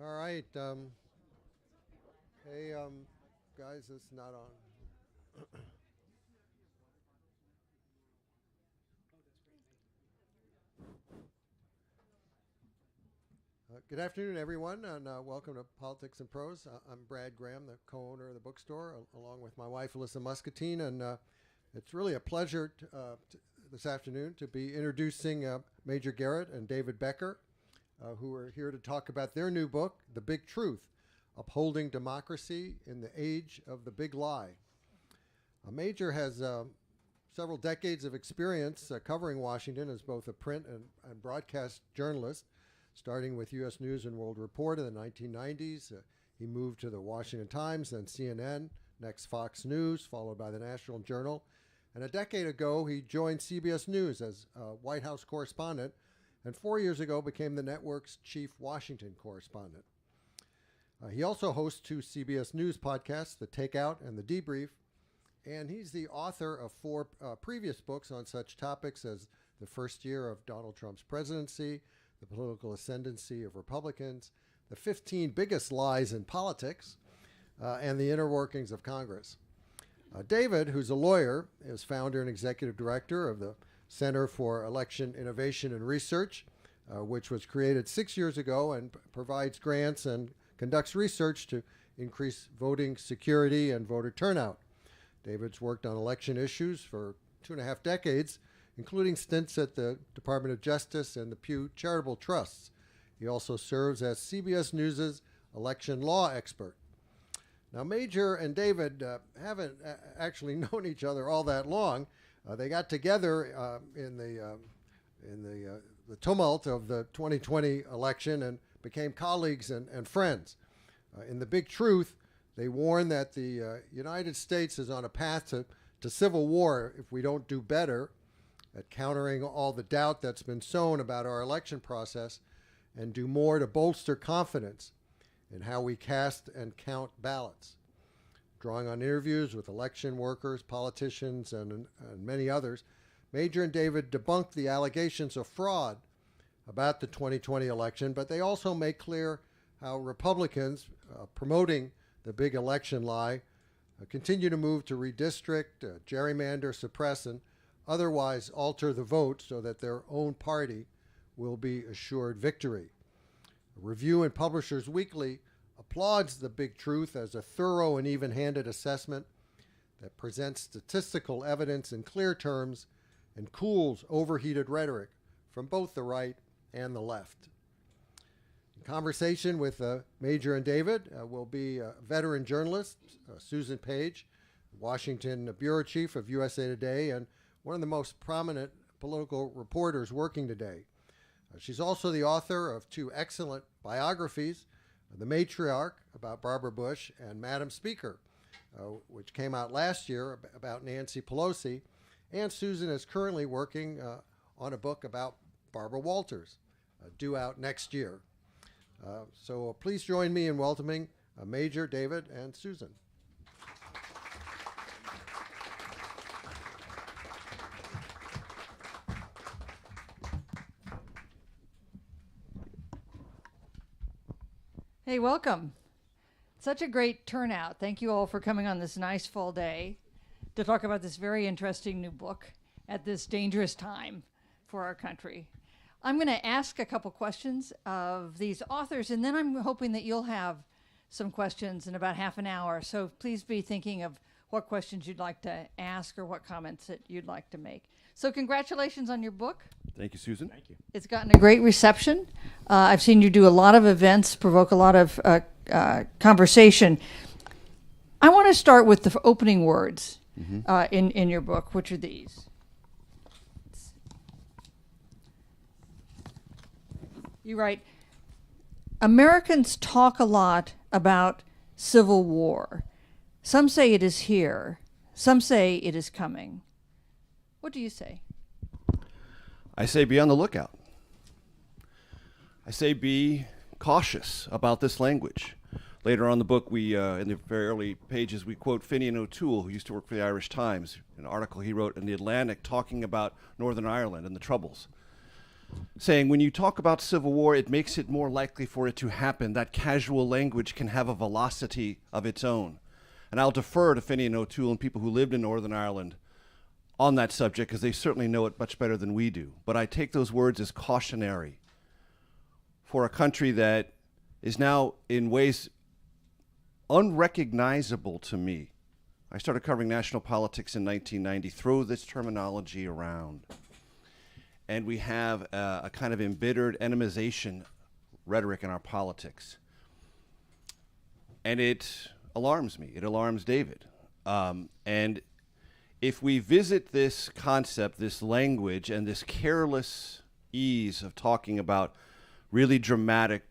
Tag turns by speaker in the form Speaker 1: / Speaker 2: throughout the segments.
Speaker 1: All right. Hey, guys, it's not on. Good afternoon, everyone, and welcome to Politics and Prose. I'm Brad Graham, the co-owner of the bookstore, along with my wife, Alyssa Muscatine, and it's really a pleasure this afternoon to be introducing Major Garrett and David Becker, who are here to talk about their new book, The Big Truth, Upholding Democracy in the Age of the Big Lie. Major has several decades of experience covering Washington as both a print and broadcast journalist, starting with U.S. News and World Report in the 1990s. He moved to the Washington Times, then CNN, next Fox News, followed by the National Journal. And a decade ago, he joined CBS News as White House correspondent, and 4 years ago became the network's Chief Washington Correspondent. He also hosts two CBS News podcasts, The Takeout and The Debrief, and he's the author of four previous books on such topics as The First Year of Donald Trump's Presidency, The Political Ascendancy of Republicans, The 15 Biggest Lies in Politics, and The Inner Workings of Congress. David, who's a lawyer, is founder and executive director of the Center for Election Innovation and Research, which was created 6 years ago and provides grants and conducts research to increase voting security and voter turnout. David's worked on election issues for 2.5 decades, including stints at the Department of Justice and the Pew Charitable Trusts. He also serves as CBS News' election law expert. Now, Major and David haven't actually known each other all that long. They got together in the tumult of the 2020 election and became colleagues and friends. In The Big Truth, they warn that the United States is on a path to civil war if we don't do better at countering all the doubt that's been sown about our election process and do more to bolster confidence in how we cast and count ballots. Drawing on interviews with election workers, politicians, and many others, Major and David debunk the allegations of fraud about the 2020 election, but they also make clear how Republicans promoting the big election lie continue to move to redistrict, gerrymander, suppress, and otherwise alter the vote so that their own party will be assured victory. Review and Publishers Weekly applauds The Big Truth as a thorough and even-handed assessment that presents statistical evidence in clear terms and cools overheated rhetoric from both the right and the left. In conversation with Major and David will be veteran journalist Susan Page, Washington bureau chief of USA Today, and one of the most prominent political reporters working today. She's also the author of two excellent biographies, The Matriarch, about Barbara Bush, and Madam Speaker, which came out last year about Nancy Pelosi. And Susan is currently working on a book about Barbara Walters, due out next year. So please join me in welcoming Major, David, and Susan.
Speaker 2: Hey, welcome. Such a great turnout. Thank you all for coming on this nice fall day to talk about this very interesting new book at this dangerous time for our country. I'm going to ask a couple questions of these authors, and then I'm hoping that you'll have some questions in about half an hour. So please be thinking of what questions you'd like to ask or what comments that you'd like to make. So congratulations on your book.
Speaker 3: Thank you, Susan.
Speaker 4: Thank you.
Speaker 2: It's gotten a great reception. I've seen you do a lot of events, provoke a lot of conversation. I want to start with the opening words in your book, which are these. You write, Americans talk a lot about civil war. Some say it is here. Some say it is coming. What do you say?
Speaker 3: I say be on the lookout. I say be cautious about this language. Later on in the book, we, in the very early pages, we quote Finian O'Toole, who used to work for the Irish Times, an article he wrote in The Atlantic talking about Northern Ireland and the Troubles. saying when you talk about civil war, it makes it more likely for it to happen. That casual language can have a velocity of its own. And I'll defer to Finney and O'Toole and people who lived in Northern Ireland on that subject, because they certainly know it much better than we do. But I take those words as cautionary for a country that is now in ways unrecognizable to me. I started covering national politics in 1990. Throw this terminology around. And we have a kind of embittered enemy rhetoric in our politics. And it alarms me. It alarms David. And if we visit this concept, this language, and this careless ease of talking about really dramatic,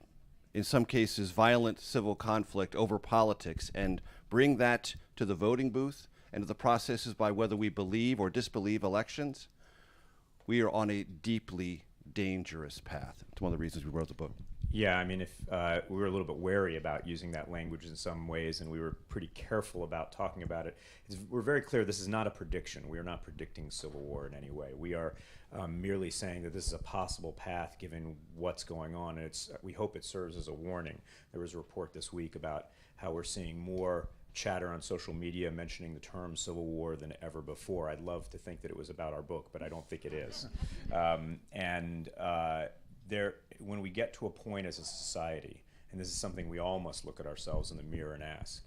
Speaker 3: in some cases violent civil conflict over politics, and bring that to the voting booth and to the processes by whether we believe or disbelieve elections, we are on a deeply dangerous path. It's one of the reasons we wrote the book.
Speaker 4: Yeah, I mean, if we were a little bit wary about using that language in some ways, and we were pretty careful about talking about it. We're very clear this is not a prediction. We are not predicting civil war in any way. We are merely saying that this is a possible path given what's going on, and we hope it serves as a warning. There was a report this week about how we're seeing more chatter on social media mentioning the term civil war than ever before. I'd love to think that it was about our book, but I don't think it is. When we get to a point as a society, and this is something we all must look at ourselves in the mirror and ask,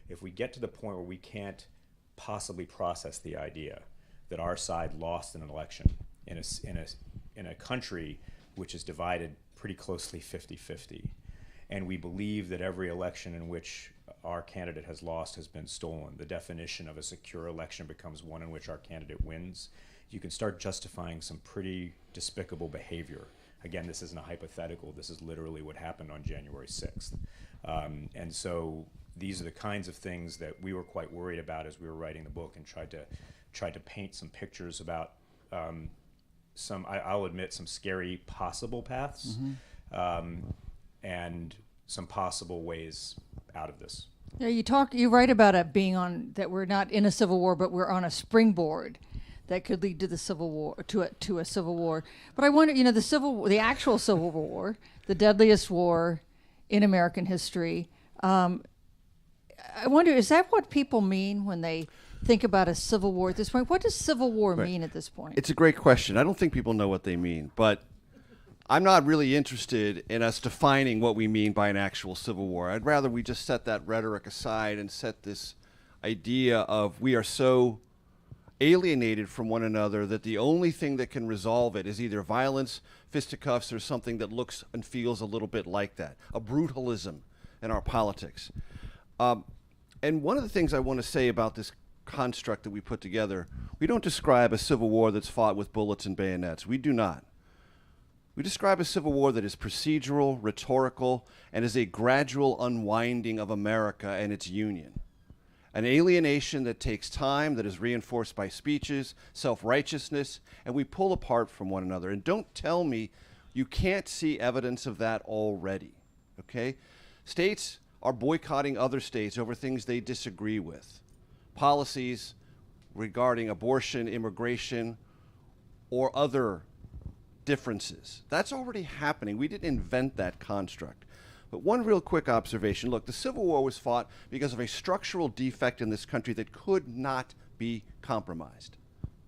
Speaker 4: if we get to the point where we can't possibly process the idea that our side lost an election in a country which is divided pretty closely 50-50, and we believe that every election in which our candidate has lost has been stolen, the definition of a secure election becomes one in which our candidate wins, you can start justifying some pretty despicable behavior. Again, this isn't a hypothetical. This is literally what happened on January 6th. And so these are the kinds of things that we were quite worried about as we were writing the book, and tried to paint some pictures about I'll admit, some scary possible paths, and some possible ways out of this.
Speaker 2: Yeah, you write about it being that we're not in a civil war, but we're on a springboard that could lead to the civil war, to a civil war. But I wonder, the actual civil war, the deadliest war in American history. I wonder, is that what people mean when they think about a civil war at this point? What does civil war mean at this point?
Speaker 3: It's a great question. I don't think people know what they mean, but I'm not really interested in us defining what we mean by an actual civil war. I'd rather we just set that rhetoric aside and set this idea of we are so alienated from one another that the only thing that can resolve it is either violence, fisticuffs, or something that looks and feels a little bit like that, a brutalism in our politics. And one of the things I want to say about this construct that we put together, we don't describe a civil war that's fought with bullets and bayonets. We do not. We describe a civil war that is procedural, rhetorical, and is a gradual unwinding of America and its union. An alienation that takes time, that is reinforced by speeches, self-righteousness, and we pull apart from one another. And don't tell me you can't see evidence of that already, okay? States are boycotting other states over things they disagree with. Policies regarding abortion, immigration, or other differences. That's already happening. We didn't invent that construct. But one real quick observation. Look, the Civil War was fought because of a structural defect in this country that could not be compromised.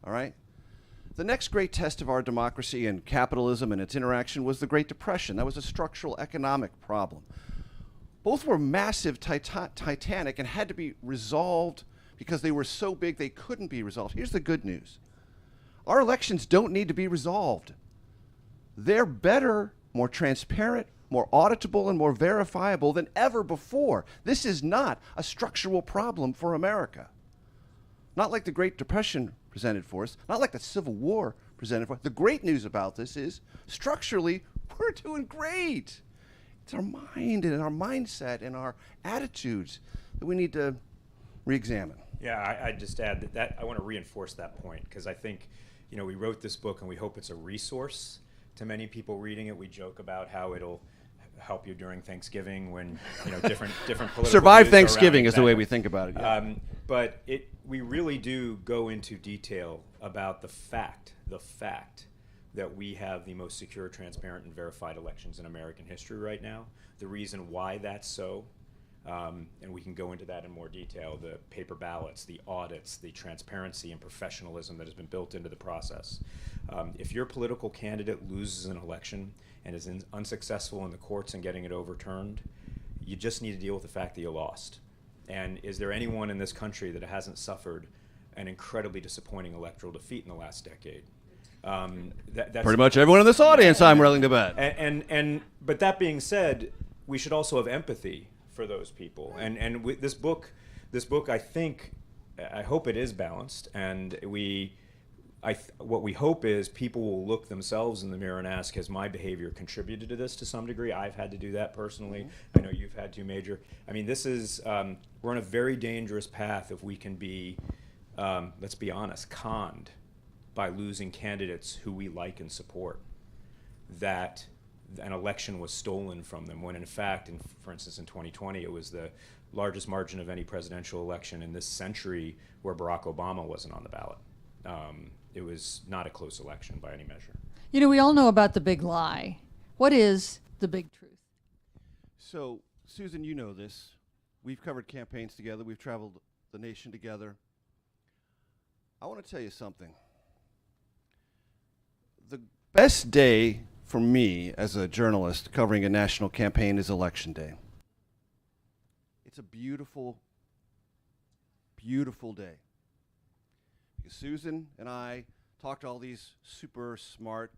Speaker 3: All right? The next great test of our democracy and capitalism and its interaction was the Great Depression. That was a structural economic problem. Both were massive, titanic, and had to be resolved because they were so big they couldn't be resolved. Here's the good news. Our elections don't need to be resolved. They're better, more transparent, more auditable, and more verifiable than ever before. This is not a structural problem for America. Not like the Great Depression presented for us, not like the Civil War presented for us. The great news about this is, structurally, we're doing great. It's our mind and our mindset and our attitudes that we need to re-examine.
Speaker 4: Yeah, I'd just add that I want to reinforce that point, because I think, we wrote this book and we hope it's a resource to many people reading it. We joke about how it'll help you during Thanksgiving when different political
Speaker 3: survive
Speaker 4: views are
Speaker 3: Thanksgiving
Speaker 4: around.
Speaker 3: is the way we think about it. Yeah.
Speaker 4: But we really do go into detail about the fact that we have the most secure, transparent, and verified elections in American history right now. The reason why that's so, and we can go into that in more detail, the paper ballots, the audits, the transparency and professionalism that has been built into the process. If your political candidate loses an election and is unsuccessful in the courts in getting it overturned, you just need to deal with the fact that you lost. And is there anyone in this country that hasn't suffered an incredibly disappointing electoral defeat in the last decade? That's
Speaker 3: Pretty much everyone in this audience, I'm willing to bet.
Speaker 4: But that being said, we should also have empathy for those people. And with this book, I hope it is balanced. And what we hope is people will look themselves in the mirror and ask, has my behavior contributed to this to some degree? I've had to do that personally. I know you've had to, Major. I mean, this is, we're on a very dangerous path if we can be, let's be honest, conned by losing candidates who we like and support, that an election was stolen from them, when in fact, for instance, in 2020, it was the largest margin of any presidential election in this century where Barack Obama wasn't on the ballot. It was not a close election by any measure.
Speaker 2: You know, we all know about the big lie. What is the big truth?
Speaker 3: So, Susan, you know this. We've covered campaigns together. We've traveled the nation together. I want to tell you something. The best day for me as a journalist covering a national campaign is Election Day. It's a beautiful, beautiful day. Because Susan and I talk to all these super smart,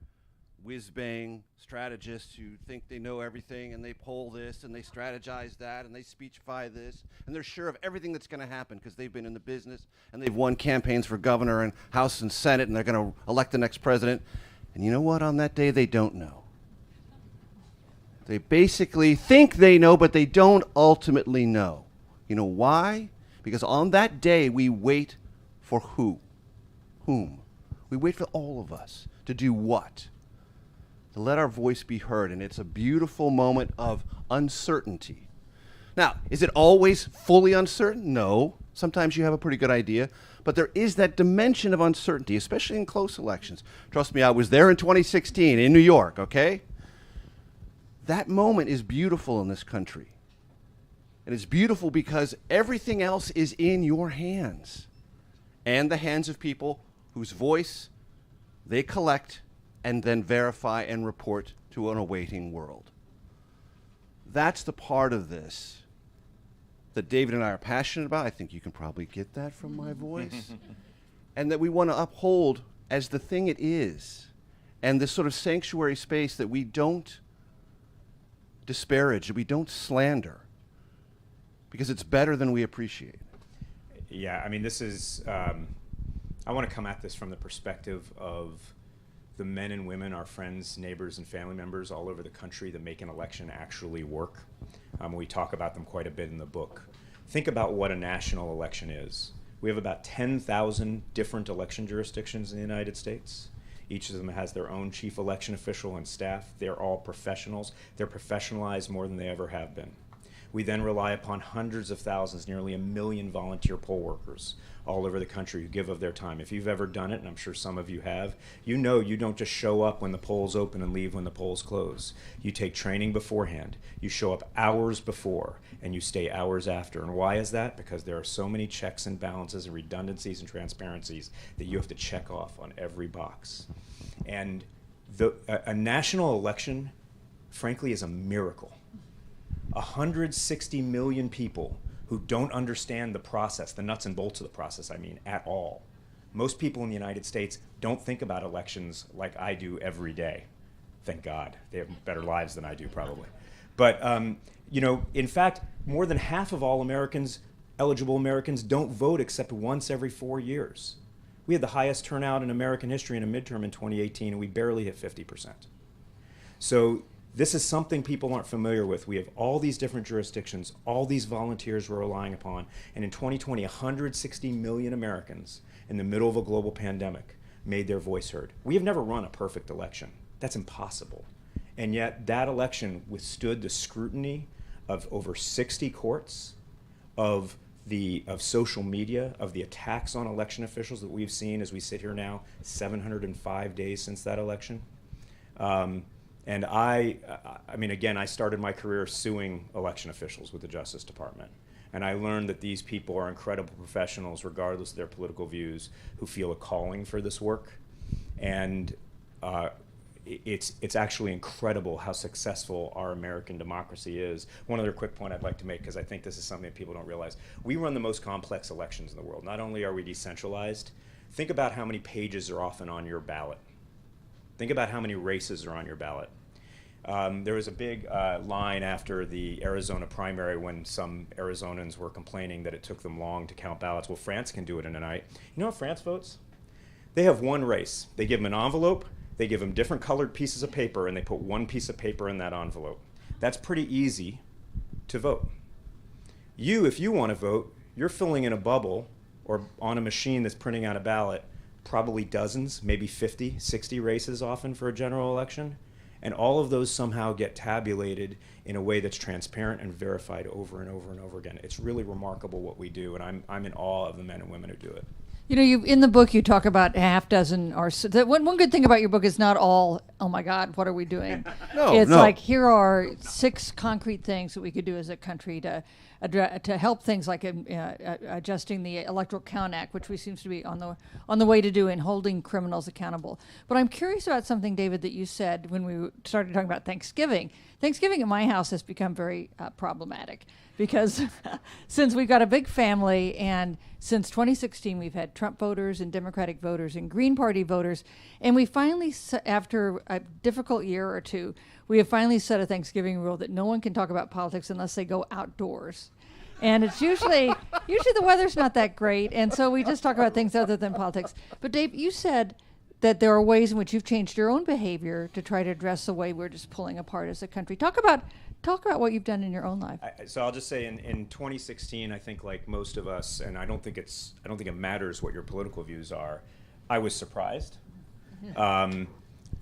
Speaker 3: whiz-bang strategists who think they know everything, and they poll this, and they strategize that, and they speechify this, and they're sure of everything that's going to happen because they've been in the business, and they've won campaigns for governor and House and Senate, and they're going to elect the next president. And you know what? On that day, they don't know. They basically think they know, but they don't ultimately know. You know why? Because on that day, we wait for who? Whom? We wait for all of us to do what? To let our voice be heard. And it's a beautiful moment of uncertainty. Now, is it always fully uncertain? No. Sometimes you have a pretty good idea. But there is that dimension of uncertainty, especially in close elections. Trust me, I was there in 2016 in New York, okay? That moment is beautiful in this country. And it's beautiful because everything else is in your hands and the hands of people whose voice they collect and then verify and report to an awaiting world. That's the part of this that David and I are passionate about. I think you can probably get that from my voice. And that we want to uphold as the thing it is. And this sort of sanctuary space that we don't disparage, that we don't slander. Because it's better than we appreciate.
Speaker 4: Yeah, I mean, this is, I want to come at this from the perspective of the men and women, our friends, neighbors, and family members all over the country that make an election actually work. We talk about them quite a bit in the book. Think about what a national election is. We have about 10,000 different election jurisdictions in the United States. Each of them has their own chief election official and staff. They're all professionals. They're professionalized more than they ever have been. We then rely upon hundreds of thousands, nearly 1 million volunteer poll workers all over the country who give of their time. If you've ever done it, and I'm sure some of you have, you know you don't just show up when the polls open and leave when the polls close. You take training beforehand. You show up hours before, and you stay hours after. And why is that? Because there are so many checks and balances and redundancies and transparencies that you have to check off on every box. And a national election, frankly, is a miracle. 160 million people who don't understand the process, the nuts and bolts of the process, I mean, at all. Most people in the United States don't think about elections like I do every day. Thank God. They have better lives than I do, probably. But, you know, in fact, more than half of all Americans, eligible Americans, don't vote except once every 4 years. We had the highest turnout in American history in a midterm in 2018, and we barely hit 50%. So this is something people aren't familiar with. We have all these different jurisdictions, all these volunteers we're relying upon, and in 2020, 160 million Americans in the middle of a global pandemic made their voice heard. We have never run a perfect election. That's impossible. And yet that election withstood the scrutiny of over 60 courts, of of social media, of the attacks on election officials that we've seen as we sit here now, 705 days since that election. And I mean, again, I started my career suing election officials with the Justice Department. And I learned that these people are incredible professionals, regardless of their political views, who feel a calling for this work. And it's actually incredible how successful our American democracy is. One other quick point I'd like to make, because I think this is something that people don't realize. We run the most complex elections in the world. Not only are we decentralized, think about how many pages are often on your ballot. Think about how many races are on your ballot. There was a big line after the Arizona primary when some Arizonans were complaining that it took them long to count ballots. Well, France can do it in a night. You know how France votes? They have one race. They give them an envelope, they give them different colored pieces of paper, and they put one piece of paper in that envelope. That's pretty easy to vote. You, if you want to vote, you're filling in a bubble or on a machine that's printing out a ballot, probably dozens, maybe 50, 60 races often for a general election. And all of those somehow get tabulated in a way that's transparent and verified over and over and over again. It's really remarkable what we do, and I'm in awe of the men and women who do it.
Speaker 2: You know, in the book you talk about a half dozen or so. One good thing about your book is not all, oh my God, what are we doing? It's like, here are 6 concrete things that we could do as a country to help things like adjusting the Electoral Count Act, which we seems to be on the way to do, and holding criminals accountable. But I'm curious about something, David, that you said when we started talking about Thanksgiving. Thanksgiving in my house has become very problematic because since we've got a big family, and since 2016 we've had Trump voters and Democratic voters and Green Party voters, and we finally, after a difficult year or two, we have finally set a Thanksgiving rule that no one can talk about politics unless they go outdoors. And it's usually the weather's not that great, and so we just talk about things other than politics. But Dave, you said that there are ways in which you've changed your own behavior to try to address the way we're just pulling apart as a country. Talk about what you've done in your own life.
Speaker 4: So I'll just say, in 2016, I think, like most of us, and I don't think it matters what your political views are, I was surprised.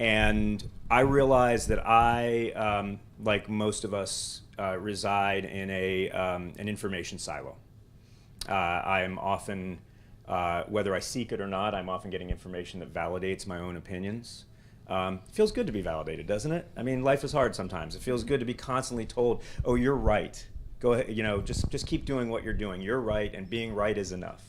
Speaker 4: And I realized that I, like most of us, reside in an information silo. I am often, whether I seek it or not, I'm often getting information that validates my own opinions. It feels good to be validated, doesn't it? I mean, life is hard sometimes. It feels good to be constantly told, oh, you're right. Go ahead, just keep doing what you're doing. You're right, and being right is enough.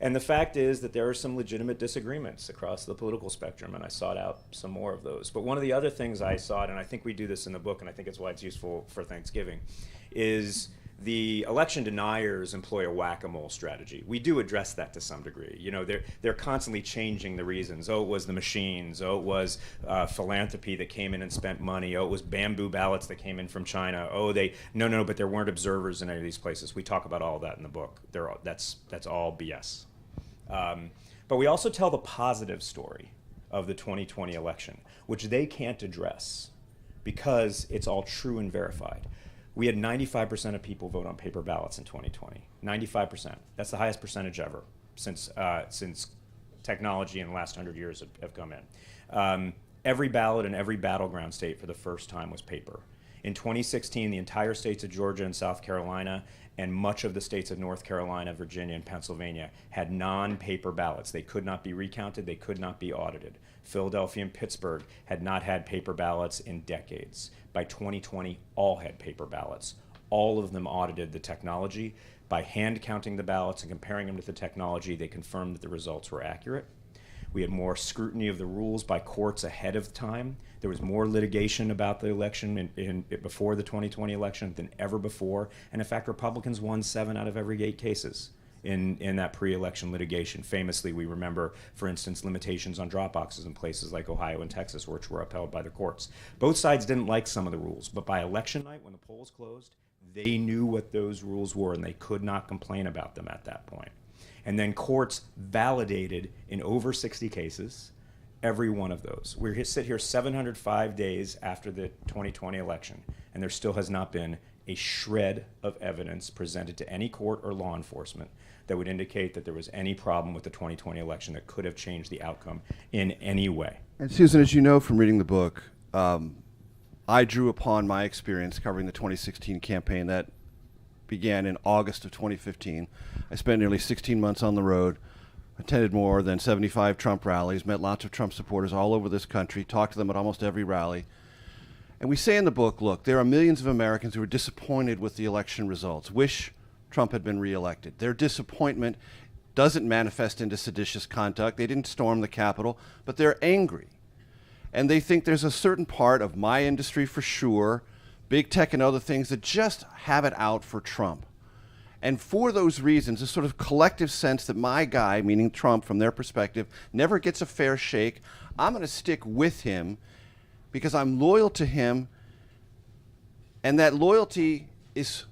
Speaker 4: And the fact is that there are some legitimate disagreements across the political spectrum, and I sought out some more of those. But one of the other things I sought, and I think we do this in the book, and I think it's why it's useful for Thanksgiving, is the election deniers employ a whack-a-mole strategy. We do address that to some degree. They're constantly changing the reasons. Oh, it was the machines. Oh, it was philanthropy that came in and spent money. Oh, it was bamboo ballots that came in from China. Oh, no, but there weren't observers in any of these places. We talk about all of that in the book. That's all BS. But we also tell the positive story of the 2020 election, which they can't address because it's all true and verified. We had 95% of people vote on paper ballots in 2020. 95%. That's the highest percentage ever since technology in the last 100 years have come in. Every ballot in every battleground state for the first time was paper. In 2016, the entire states of Georgia and South Carolina and much of the states of North Carolina, Virginia, and Pennsylvania had non-paper ballots. They could not be recounted. They could not be audited. Philadelphia and Pittsburgh had not had paper ballots in decades. By 2020, all had paper ballots. All of them audited the technology. By hand counting the ballots and comparing them to the technology, they confirmed that the results were accurate. We had more scrutiny of the rules by courts ahead of time. There was more litigation about the election before the 2020 election than ever before. And in fact, Republicans won 7 out of every 8 cases in that pre-election litigation. Famously, we remember, for instance, limitations on drop boxes in places like Ohio and Texas, which were upheld by the courts. Both sides didn't like some of the rules, but by election night, when the polls closed, they knew what those rules were, and they could not complain about them at that point. And then courts validated in over 60 cases every one of those. We sit here 705 days after the 2020 election, and there still has not been a shred of evidence presented to any court or law enforcement that would indicate that there was any problem with the 2020 election that could have changed the outcome in any way.
Speaker 3: And Susan, as you know from reading the book, I drew upon my experience covering the 2016 campaign that began in August of 2015. I spent nearly 16 months on the road, attended more than 75 Trump rallies, met lots of Trump supporters all over this country, talked to them at almost every rally. And we say in the book, look, there are millions of Americans who are disappointed with the election results, wish Trump had been reelected. Their disappointment doesn't manifest into seditious conduct. They didn't storm the Capitol, but they're angry. And they think there's a certain part of my industry for sure, big tech and other things, that just have it out for Trump. And for those reasons, a sort of collective sense that my guy, meaning Trump from their perspective, never gets a fair shake. I'm going to stick with him because I'm loyal to him, and that loyalty is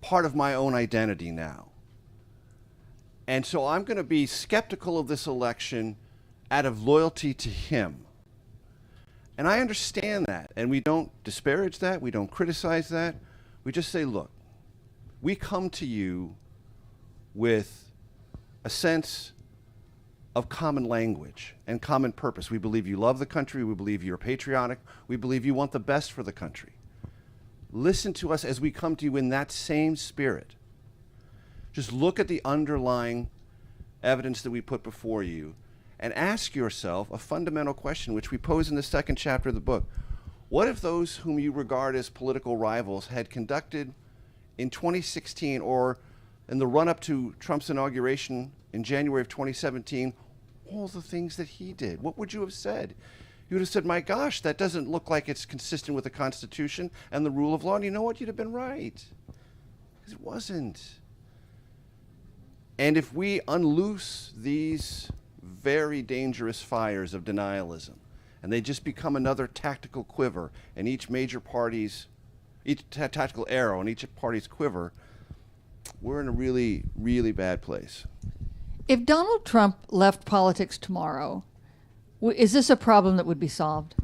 Speaker 3: part of my own identity now. And so I'm going to be skeptical of this election out of loyalty to him. And I understand that, and we don't disparage that, we don't criticize that. We just say, look, we come to you with a sense of common language and common purpose. We believe you love the country, we believe you're patriotic, we believe you want the best for the country. Listen to us as we come to you in that same spirit. Just look at the underlying evidence that we put before you and ask yourself a fundamental question, which we pose in the second chapter of the book. What if those whom you regard as political rivals had conducted in 2016 or in the run-up to Trump's inauguration in January of 2017, all the things that he did? What would you have said? You would have said, my gosh, that doesn't look like it's consistent with the Constitution and the rule of law. And you know what? You'd have been right. Because it wasn't. And if we unloose these very dangerous fires of denialism, and they just become another tactical quiver in each tactical arrow in each party's quiver, we're in a really, really bad place.
Speaker 2: If Donald Trump left politics tomorrow, is this a problem that would be solved?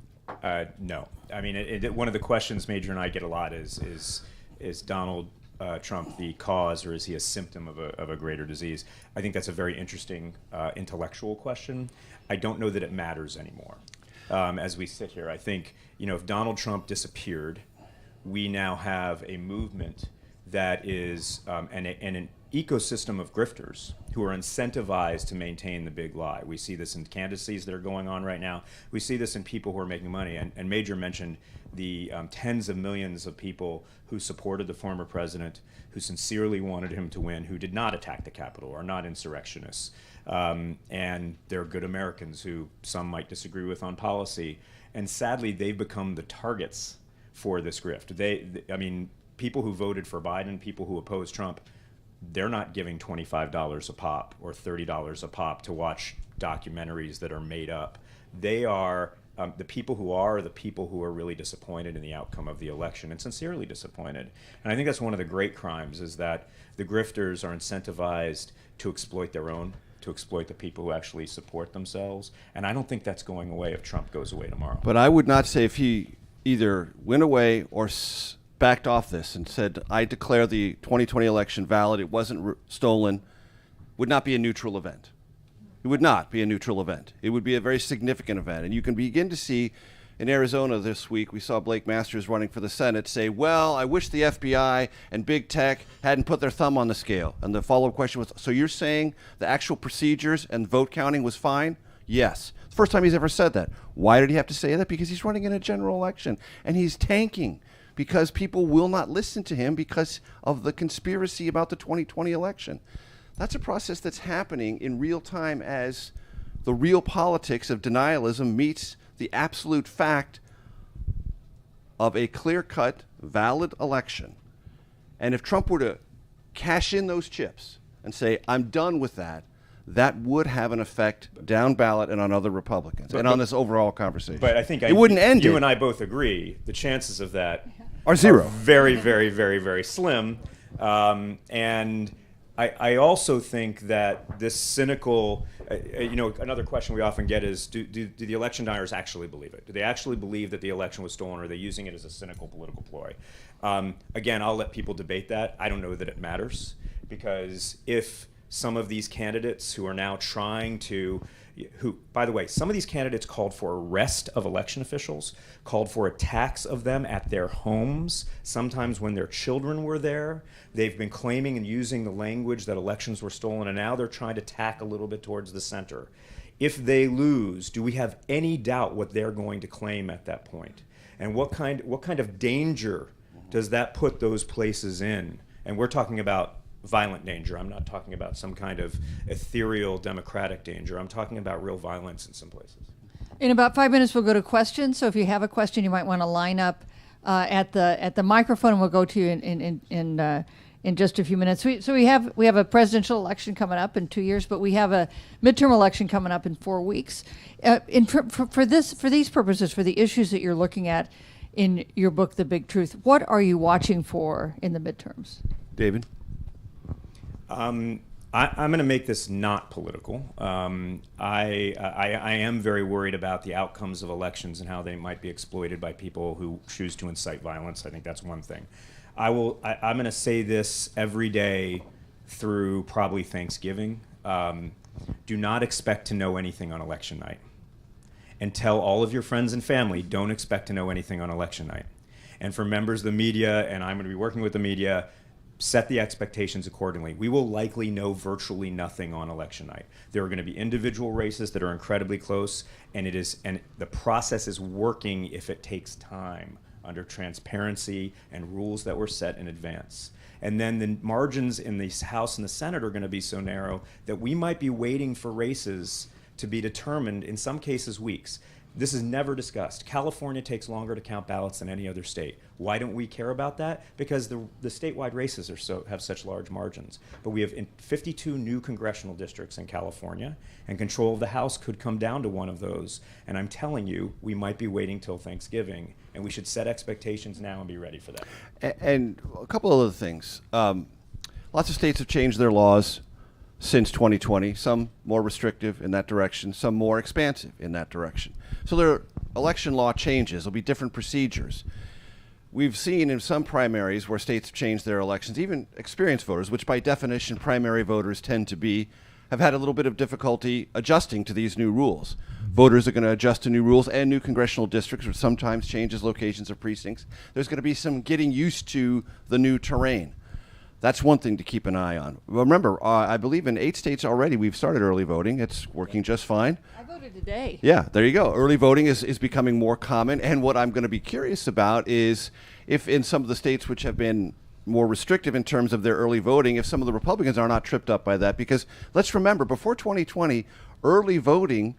Speaker 4: No. I mean, one of the questions Major and I get a lot is Donald Trump the cause, or is he a symptom of a greater disease? I think that's a very interesting intellectual question. I don't know that it matters anymore. As we sit here, I think, if Donald Trump disappeared, we now have a movement that is an ecosystem of grifters who are incentivized to maintain the big lie. We see this in candidacies that are going on right now. We see this in people who are making money. And Major mentioned the tens of millions of people who supported the former president, who sincerely wanted him to win, who did not attack the Capitol, are not insurrectionists. And they're good Americans who some might disagree with on policy. And sadly, they've become the targets for this grift. People who voted for Biden, people who oppose Trump, they're not giving $25 a pop or $30 a pop to watch documentaries that are made up. They are the people who are really disappointed in the outcome of the election, and sincerely disappointed. And I think that's one of the great crimes, is that the grifters are incentivized to exploit to exploit the people who actually support themselves. And I don't think that's going away if Trump goes away tomorrow.
Speaker 3: But I would not say if he either went away or backed off this and said, I declare the 2020 election valid, it wasn't stolen, would not be a neutral event. It would not be a neutral event. It would be a very significant event. And you can begin to see in Arizona this week, we saw Blake Masters running for the Senate say, well, I wish the FBI and big tech hadn't put their thumb on the scale. And the follow-up question was, so you're saying the actual procedures and vote counting was fine? Yes. First time he's ever said that. Why did he have to say that? Because he's running in a general election. And he's tanking because people will not listen to him because of the conspiracy about the 2020 election. That's a process that's happening in real time as the real politics of denialism meets the absolute fact of a clear-cut, valid election. And if Trump were to cash in those chips and say, I'm done with that, that would have an effect down ballot and on other Republicans and on this overall conversation.
Speaker 4: But I think
Speaker 3: it wouldn't end
Speaker 4: you
Speaker 3: it.
Speaker 4: and I both agree the chances of that
Speaker 3: are zero.
Speaker 4: Very, very, very, very slim. And I also think that this cynical, another question we often get is, do the election deniers actually believe it? Do they actually believe that the election was stolen, or are they using it as a cynical political ploy? Again, I'll let people debate that. I don't know that it matters, because if some of these candidates who are now trying to, by the way, some of these candidates called for arrest of election officials, called for attacks of them at their homes, sometimes when their children were there. They've been claiming and using the language that elections were stolen, and now they're trying to tack a little bit towards the center. If they lose, do we have any doubt what they're going to claim at that point? And what kind of danger does that put those places in? And we're talking about violent danger. I'm not talking about some kind of ethereal democratic danger. I'm talking about real violence in some places.
Speaker 2: In about 5 minutes, we'll go to questions. So if you have a question, you might want to line up at the microphone, and we'll go to you in just a few minutes. We have a presidential election coming up in 2 years, but we have a midterm election coming up in 4 weeks. For these purposes, for the issues that you're looking at in your book, The Big Truth, what are you watching for in the midterms?
Speaker 3: David?
Speaker 4: I'm going to make this not political. I am very worried about the outcomes of elections and how they might be exploited by people who choose to incite violence. I think that's one thing. I'm going to say this every day through probably Thanksgiving. Do not expect to know anything on election night. And tell all of your friends and family, don't expect to know anything on election night. And for members of the media, and I'm going to be working with the media, set the expectations accordingly. We will likely know virtually nothing on election night. There are going to be individual races that are incredibly close, and the process is working if it takes time under transparency and rules that were set in advance. And then the margins in the House and the Senate are going to be so narrow that we might be waiting for races to be determined, in some cases weeks. This is never discussed. California takes longer to count ballots than any other state. Why don't we care about that? Because the statewide races have such large margins. But we have 52 new congressional districts in California, and control of the House could come down to one of those. And I'm telling you, we might be waiting till Thanksgiving, and we should set expectations now and be ready for that.
Speaker 3: And a couple of other things. Lots of states have changed their laws since 2020, some more restrictive in that direction, some more expansive in that direction. So there are election law changes. There'll be different procedures. We've seen in some primaries where states have changed their elections, even experienced voters, which by definition primary voters tend to have had a little bit of difficulty adjusting to these new rules. Voters are going to adjust to new rules and new congressional districts, which sometimes changes locations of precincts. There's going to be some getting used to the new terrain. That's one thing to keep an eye on. Remember, I believe in 8 states already we've started early voting. It's working just fine.
Speaker 2: I voted today.
Speaker 3: Yeah, there you go. Early voting is becoming more common. And what I'm going to be curious about is if in some of the states which have been more restrictive in terms of their early voting, if some of the Republicans are not tripped up by that. Because let's remember, before 2020, early voting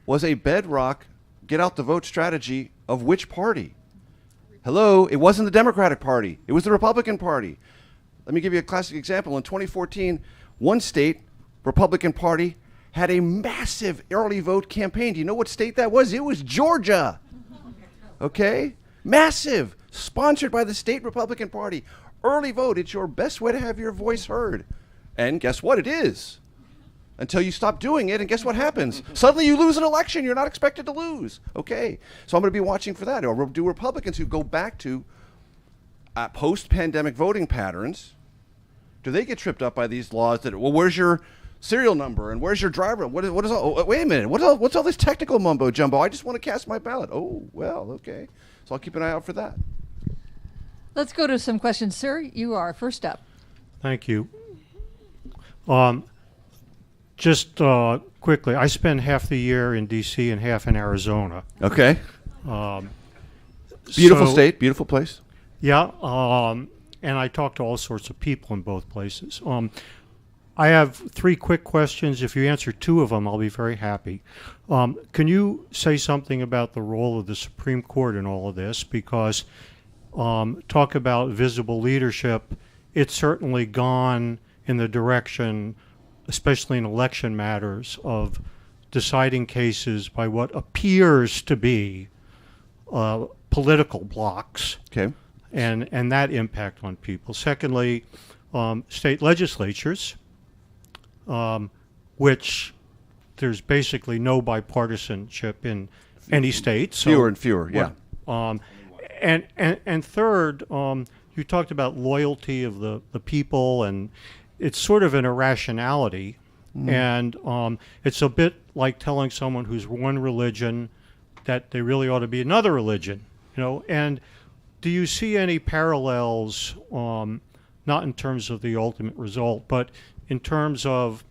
Speaker 3: was a bedrock get-out-the-vote strategy of which party? Hello, it wasn't the Democratic Party. It was the Republican Party. Let me give you a classic example. In 2014, one state, Republican Party, had a massive early vote campaign. Do you know what state that was? It was Georgia. Okay? Massive. Sponsored by the state Republican Party. Early vote, it's your best way to have your voice heard. And guess what? It is. Until you stop doing it, and guess what happens? Suddenly you lose an election you're not expected to lose. Okay? So I'm going to be watching for that. Or do Republicans who go back to post-pandemic voting patterns, do they get tripped up by these laws that, well, where's your serial number and where's your driver? What is all, wait a minute, what's all this technical mumbo jumbo? I just want to cast my ballot. Oh, well, okay. So I'll keep an eye out for that.
Speaker 2: Let's go to some questions. Sir, you are first up.
Speaker 5: Thank you. Just quickly, I spend half the year in D.C. and half in Arizona.
Speaker 3: Okay. Beautiful
Speaker 5: So-
Speaker 3: state, beautiful place.
Speaker 5: Yeah, and I talk to all sorts of people in both places. I have 3 quick questions. If you answer 2 of them, I'll be very happy. Can you say something about the role of the Supreme Court in all of this? Because talk about visible leadership, it's certainly gone in the direction, especially in election matters, of deciding cases by what appears to be political blocks.
Speaker 3: Okay.
Speaker 5: And that impact on people. Secondly, state legislatures, which there's basically no bipartisanship in any state. So
Speaker 3: Fewer and fewer, yeah.
Speaker 5: And third, you talked about loyalty of the people, and it's sort of an irrationality, and it's a bit like telling someone who's one religion that they really ought to be another religion, you know. And do you see any parallels, not in terms of the ultimate result, but in terms of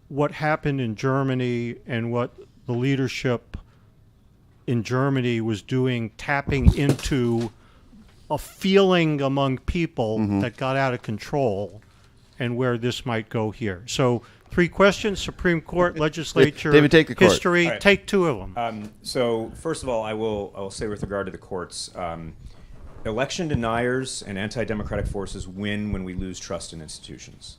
Speaker 5: what happened in Germany and what the leadership in Germany was doing, tapping into a feeling among people that got out of control, and where this might go here? So 3 questions: Supreme Court, legislature,
Speaker 3: David, take the court.
Speaker 5: history.
Speaker 4: Right.
Speaker 5: Take 2 of them.
Speaker 4: So first of all, I will say with regard to the courts, election deniers and anti-democratic forces win when we lose trust in institutions.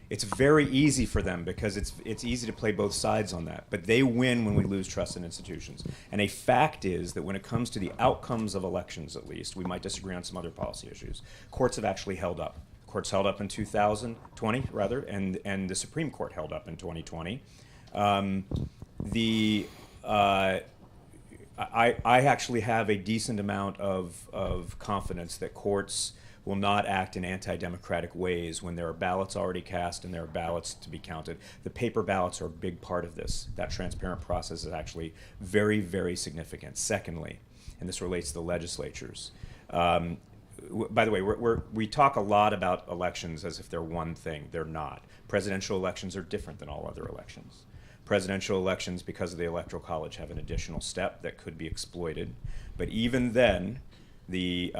Speaker 4: It's very easy for them because it's easy to play both sides on that, but they win when we lose trust in institutions. And a fact is that when it comes to the outcomes of elections, at least, we might disagree on some other policy issues, courts have actually held up. Courts held up in 2020, rather, and the Supreme Court held up in 2020. I actually have a decent amount of confidence that courts will not act in anti-democratic ways when there are ballots already cast and there are ballots to be counted. The paper ballots are a big part of this. That transparent process is actually very, very significant. Secondly, and this relates to the legislatures, by the way, we talk a lot about elections as if they're one thing. They're not. Presidential elections are different than all other elections. Presidential elections, because of the Electoral College, have an additional step that could be exploited. But even then, the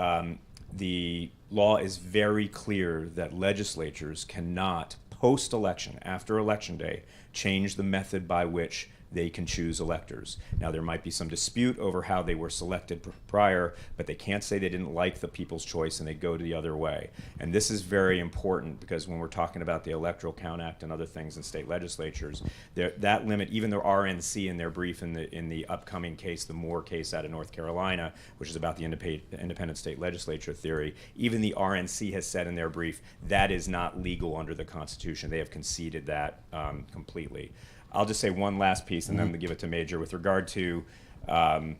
Speaker 4: law is very clear that legislatures cannot, post-election, after Election Day, change the method by which they can choose electors. Now, there might be some dispute over how they were selected prior, but they can't say they didn't like the people's choice and they go the other way. And this is very important because when we're talking about the Electoral Count Act and other things in state legislatures, that limit, even the RNC in their brief in the upcoming case, the Moore case out of North Carolina, which is about the independent state legislature theory, even the RNC has said in their brief that is not legal under the Constitution. They have conceded that completely. I'll just say one last piece and then give it to Major with regard to, I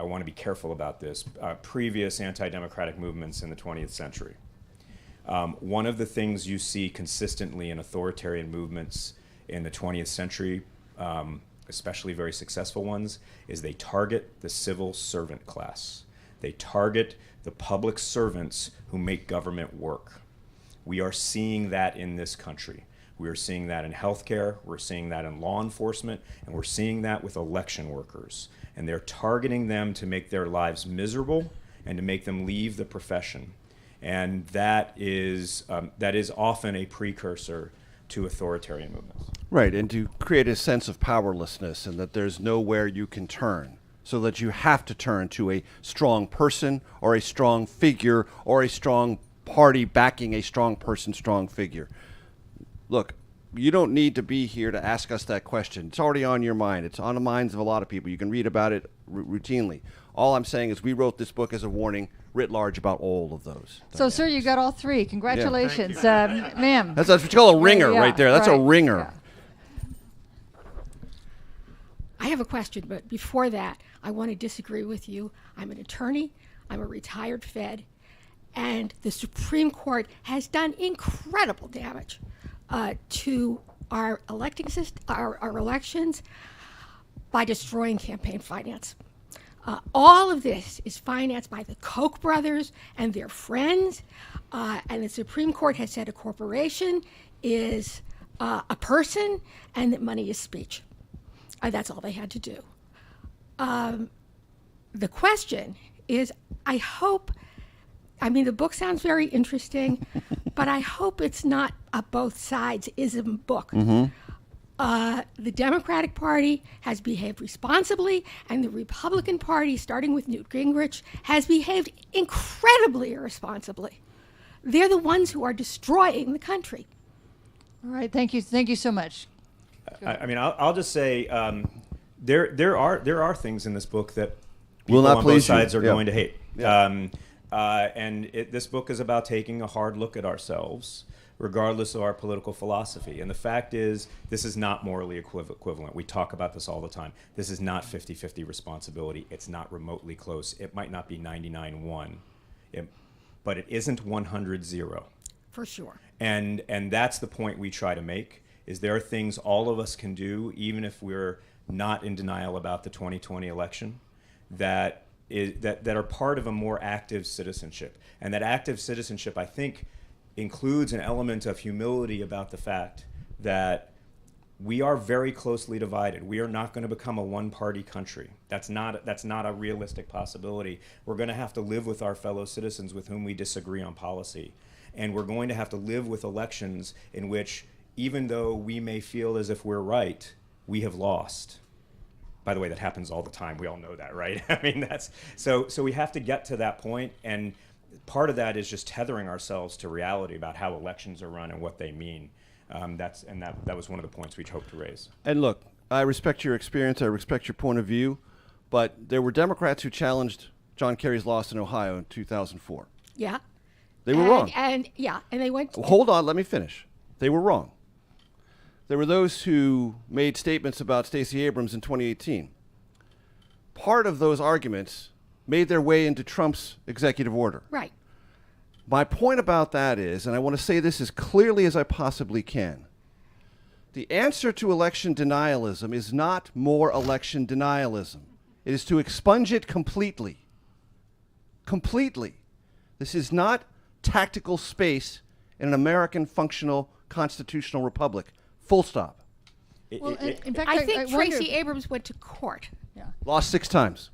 Speaker 4: want to be careful about this, previous anti-democratic movements in the 20th century. One of the things you see consistently in authoritarian movements in the 20th century, especially very successful ones, is they target the civil servant class. They target the public servants who make government work. We are seeing that in this country. We are seeing that in healthcare, we're seeing that in law enforcement, and we're seeing that with election workers. And they're targeting them to make their lives miserable and to make them leave the profession. And that is often a precursor to authoritarian movements.
Speaker 3: Right, and to create a sense of powerlessness and that there's nowhere you can turn, so that you have to turn to a strong person or a strong figure or a strong party backing a strong person, strong figure. Look, you don't need to be here to ask us that question. It's already on your mind. It's on the minds of a lot of people. You can read about it routinely. All I'm saying is we wrote this book as a warning writ large about all of those.
Speaker 2: So, sir, you got all 3. Congratulations. Ma'am.
Speaker 3: That's what you call a ringer
Speaker 2: Yeah,
Speaker 3: right there. That's
Speaker 2: right.
Speaker 3: a ringer.
Speaker 2: Yeah.
Speaker 6: I have a question, but before that, I want to disagree with you. I'm an attorney. I'm a retired Fed. And the Supreme Court has done incredible damage to our electing system, our elections, by destroying campaign finance. All of this is financed by the Koch brothers and their friends, and the Supreme Court has said a corporation is a person and that money is speech. That's all they had to do. The question is, the book sounds very interesting, but I hope it's not a both sides-ism book. The Democratic Party has behaved responsibly, and the Republican Party, starting with Newt Gingrich, has behaved incredibly irresponsibly. They're the ones who are destroying the country.
Speaker 2: All right. Thank you so much.
Speaker 4: I'll just say there are things in this book that
Speaker 3: Will
Speaker 4: people
Speaker 3: not
Speaker 4: on
Speaker 3: please
Speaker 4: both
Speaker 3: you.
Speaker 4: sides are
Speaker 3: Yeah.
Speaker 4: going to hate.
Speaker 3: Yeah.
Speaker 4: This book is about taking a hard look at ourselves, regardless of our political philosophy. And the fact is, this is not morally equivalent. We talk about this all the time. This is not 50-50 responsibility. It's not remotely close. It might not be 99-1, but it isn't 100-0.
Speaker 6: For sure.
Speaker 4: And that's the point we try to make, is there are things all of us can do, even if we're not in denial about the 2020 election, that are part of a more active citizenship. And that active citizenship, I think, includes an element of humility about the fact that we are very closely divided. We are not going to become a one-party country. That's not a realistic possibility. We're going to have to live with our fellow citizens with whom we disagree on policy. And we're going to have to live with elections in which, even though we may feel as if we're right, we have lost. By the way, that happens all the time. We all know that, right? I mean, that's so we have to get to that point, and part of that is just tethering ourselves to reality about how elections are run and what they mean. That was one of the points we hoped to raise.
Speaker 3: And look, I respect your experience, I respect your point of view, but there were Democrats who challenged John Kerry's loss in Ohio in 2004.
Speaker 6: Yeah.
Speaker 3: They were wrong.
Speaker 6: And they went.
Speaker 3: Hold on, let me finish. They were wrong. There were those who made statements about Stacey Abrams in 2018. Part of those arguments made their way into Trump's executive order.
Speaker 6: Right.
Speaker 3: My point about that is, and I want to say this as clearly as I possibly can, the answer to election denialism is not more election denialism. It is to expunge it completely. Completely. This is not tactical space in an American functional constitutional republic. Full stop.
Speaker 2: Well, in fact,
Speaker 6: I think
Speaker 2: wonder-
Speaker 6: Tracy Abrams went to court.
Speaker 2: Yeah.
Speaker 3: Lost 6 times.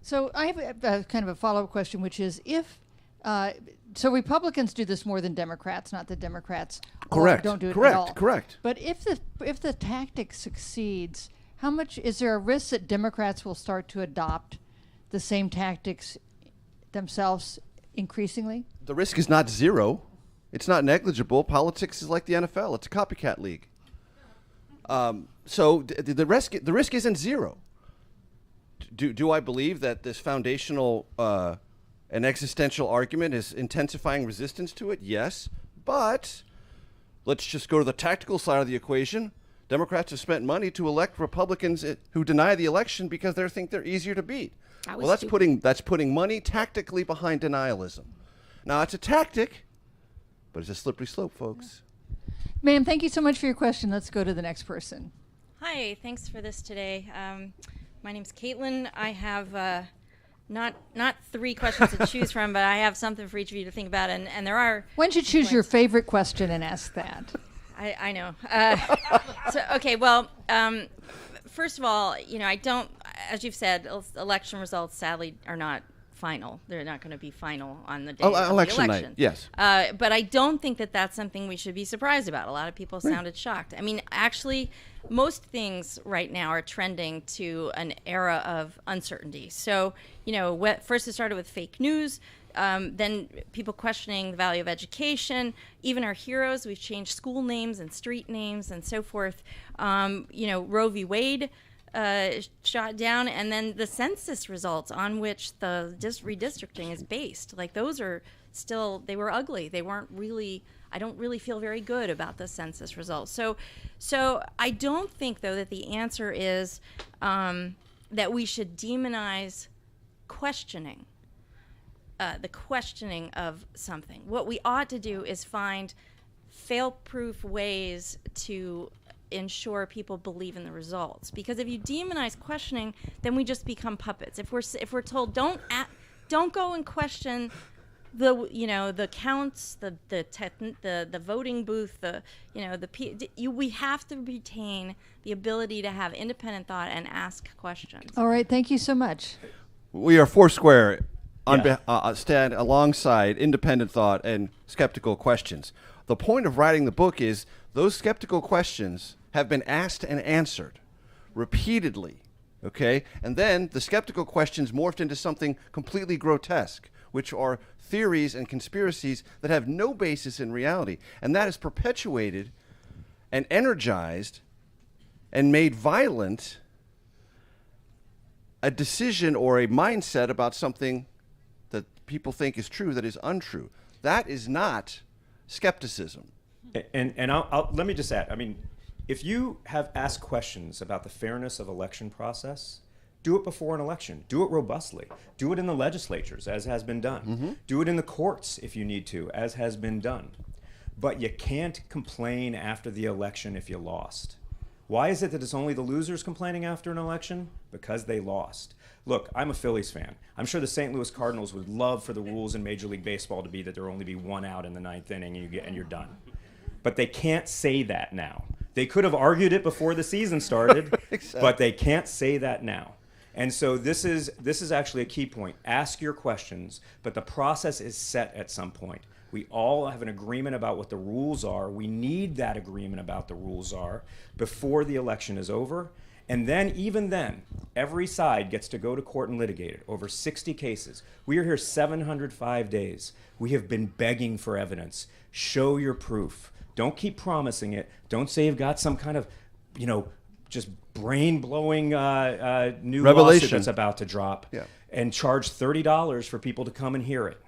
Speaker 2: So I have a kind of a follow-up question, which is if so Republicans do this more than Democrats, not that Democrats
Speaker 3: Correct.
Speaker 2: don't do it
Speaker 3: Correct.
Speaker 2: at all.
Speaker 3: Correct.
Speaker 2: But if the tactic succeeds, how much is there a risk that Democrats will start to adopt the same tactics themselves increasingly?
Speaker 3: The risk is not zero. It's not negligible. Politics is like the NFL. It's a copycat league. So the risk isn't zero. Do I believe that this foundational an existential argument is intensifying resistance to it? Yes. But let's just go to the tactical side of the equation. Democrats have spent money to elect Republicans who deny the election because they think they're easier to beat. Well, that's putting money tactically behind denialism. Now, it's a tactic, but it's a slippery slope, folks.
Speaker 2: Ma'am, thank you so much for your question. Let's go to the next person.
Speaker 7: Hi, thanks for this today. My name's Caitlin. I have not 3 questions to choose from, but I have something for each of you to think about, and there are.
Speaker 2: Why don't you choose your favorite question and ask that?
Speaker 7: I know. Okay, well, first of all, I don't, as you've said, election results sadly are not final. They're not going to be final on the day of the election.
Speaker 3: Night, yes.
Speaker 7: But I don't think that that's something we should be surprised about. A lot of people sounded shocked. I mean, actually, most things right now are trending to an era of uncertainty. So, first it started with fake news. Then people questioning the value of education, even our heroes. We've changed school names and street names and so forth. Roe v. Wade shot down, and then the census results on which the redistricting is based. Like, those are still, they were ugly. They weren't really, I don't really feel very good about the census results. So I don't think, though, that the answer is that we should demonize questioning. The questioning of something. What we ought to do is find fail-proof ways to ensure people believe in the results. Because if you demonize questioning, then we just become puppets. If we're told don't go and question the counts, the voting booth, we have to retain the ability to have independent thought and ask questions.
Speaker 2: All right, thank you so much.
Speaker 3: We are Foursquare. Stand alongside independent thought and skeptical questions. The point of writing the book is those skeptical questions have been asked and answered repeatedly, okay? And then the skeptical questions morphed into something completely grotesque, which are theories and conspiracies that have no basis in reality. And that is perpetuated and energized and made violent a decision or a mindset about something that people think is true that is untrue. That is not skepticism.
Speaker 4: And I'll let me just add, I mean, if you have asked questions about the fairness of election process, Do it before an election. Do it robustly. Do it in the legislatures, as has been done. Do it in the courts if you need to, as has been done. But you can't complain after the election if you lost. Why is it that it's only the losers complaining after an election? Because they lost. Look, I'm a Phillies fan. I'm sure the St. Louis Cardinals would love for the rules in Major League Baseball to be that there will only be one out in the ninth inning and you're done. But they can't say that now. They could have argued it before the season started, exactly. But they can't say that now. And so this is actually a key point. Ask your questions, but the process is set at some point. We all have an agreement about what the rules are. We need that agreement about the rules are before the election is over. And then, even then, every side gets to go to court and litigate it. Over 60 cases. We are here 705 days. We have been begging for evidence. Show your proof. Don't keep promising it. Don't say you've got some kind of, just brain-blowing new
Speaker 3: revelation
Speaker 4: lawsuit that's about to drop.
Speaker 3: Yeah.
Speaker 4: And charge $30 for people to come and hear it.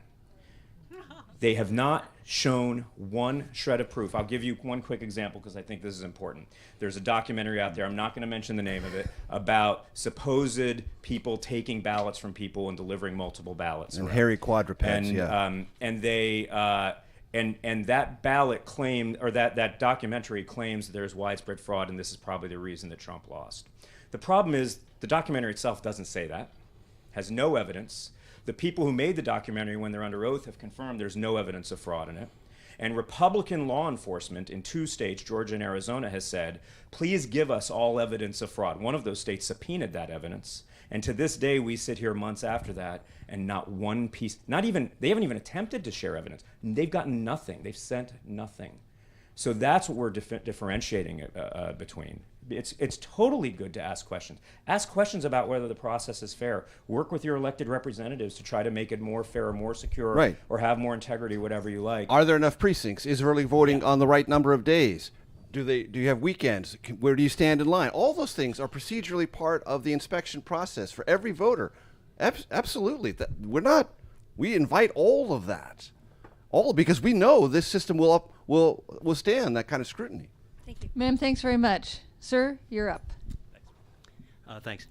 Speaker 4: They have not shown one shred of proof. I'll give you one quick example because I think this is important. There's a documentary out there, I'm not going to mention the name of it, about supposed people taking ballots from people and delivering multiple ballots.
Speaker 3: And hairy quadrupeds,
Speaker 4: And that ballot claim, or that documentary claims that there's widespread fraud, and this is probably the reason that Trump lost. The problem is the documentary itself doesn't say that, has no evidence. The people who made the documentary, when they're under oath, have confirmed there's no evidence of fraud in it. And Republican law enforcement in 2 states, Georgia and Arizona, has said, please give us all evidence of fraud. One of those states subpoenaed that evidence. And to this day, we sit here months after that, and not one piece, they haven't even attempted to share evidence. They've gotten nothing. They've sent nothing. So that's what we're differentiating between. It's totally good to ask questions. Ask questions about whether the process is fair. Work with your elected representatives to try to make it more fair or more secure,
Speaker 3: right,
Speaker 4: or have more integrity, whatever you like.
Speaker 3: Are there enough precincts? Is early voting on the right number of days? Do you have weekends? Where do you stand in line? All those things are procedurally part of the inspection process for every voter. Absolutely. We invite all of that. All because we know this system will withstand that kind of scrutiny.
Speaker 7: Thank you.
Speaker 2: Ma'am, thanks very much. Sir, you're up.
Speaker 8: Thanks.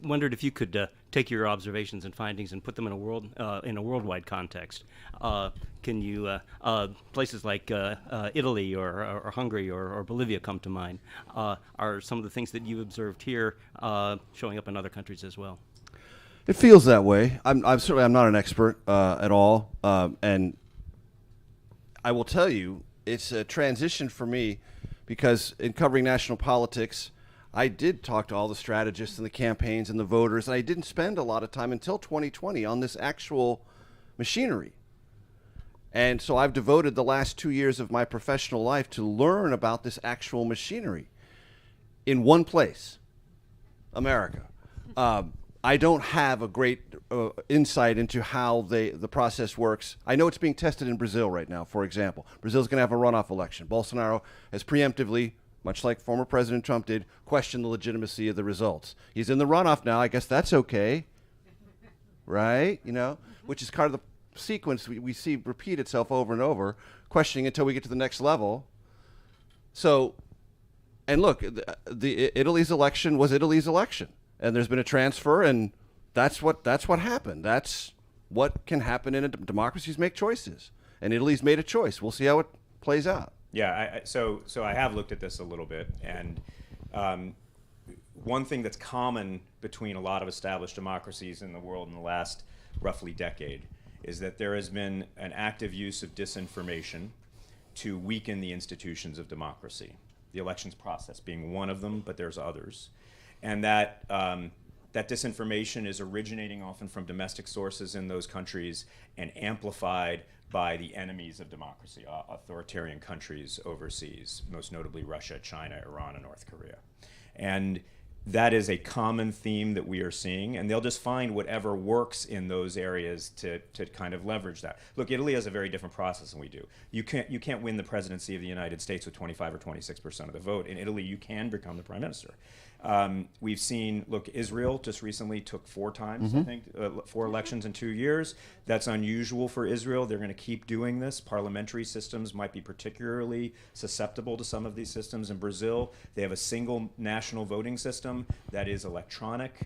Speaker 8: Wondered if you could take your observations and findings and put them in a worldwide context. Can you places like Italy or Hungary or Bolivia come to mind? Are some of the things that you observed here showing up in other countries as well?
Speaker 3: It feels that way. I'm not an expert at all, and I will tell you it's a transition for me because in covering national politics, I did talk to all the strategists and the campaigns and the voters, and I didn't spend a lot of time until 2020 on this actual machinery. And so I've devoted the last 2 years of my professional life to learn about this actual machinery in one place, America. I don't have a great insight into how the process works. I know it's being tested in Brazil right now, for example. Brazil's going to have a runoff election. Bolsonaro has preemptively, much like former President Trump did, questioned the legitimacy of the results. He's in the runoff now. I guess that's okay, right? Which is kind of the sequence we see repeat itself over and over, questioning until we get to the next level. So, and look, Italy's election was Italy's election. And there's been a transfer, and that's what happened. That's what can happen in a democracies make choices. And Italy's made a choice. We'll see how it plays out.
Speaker 4: Yeah, so I have looked at this a little bit, and one thing that's common between a lot of established democracies in the world in the last roughly decade is that there has been an active use of disinformation to weaken the institutions of democracy. The elections process being one of them, but there's others. And that disinformation is originating often from domestic sources in those countries and amplified by the enemies of democracy, authoritarian countries overseas, most notably Russia, China, Iran, and North Korea. And that is a common theme that we are seeing, and they'll just find whatever works in those areas to kind of leverage that. Look, Italy has a very different process than we do. You can't win the presidency of the United States with 25 or 26% of the vote. In Italy, you can become the prime minister. We've seen, look, Israel just recently took 4 times, I think, 4 elections in 2 years. That's unusual for Israel. They're going to keep doing this. Parliamentary systems might be particularly susceptible to some of these systems. In Brazil, they have a single national voting system. system that is electronic,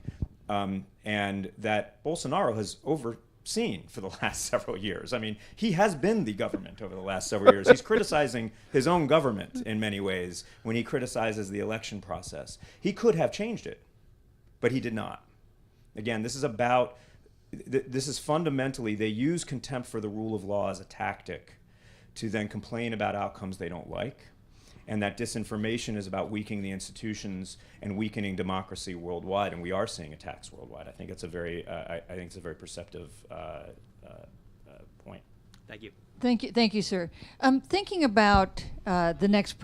Speaker 4: and that Bolsonaro has overseen for the last several years. I mean, he has been the government over the last several years. He's criticizing his own government in many ways when he criticizes the election process. He could have changed it, but he did not. Again, this is fundamentally, they use contempt for the rule of law as a tactic to then complain about outcomes they don't like. And that disinformation is about weakening the institutions and weakening democracy worldwide. And we are seeing attacks worldwide. I think it's a very, perceptive point.
Speaker 8: Thank you.
Speaker 2: Thank you, sir. Thinking about the next.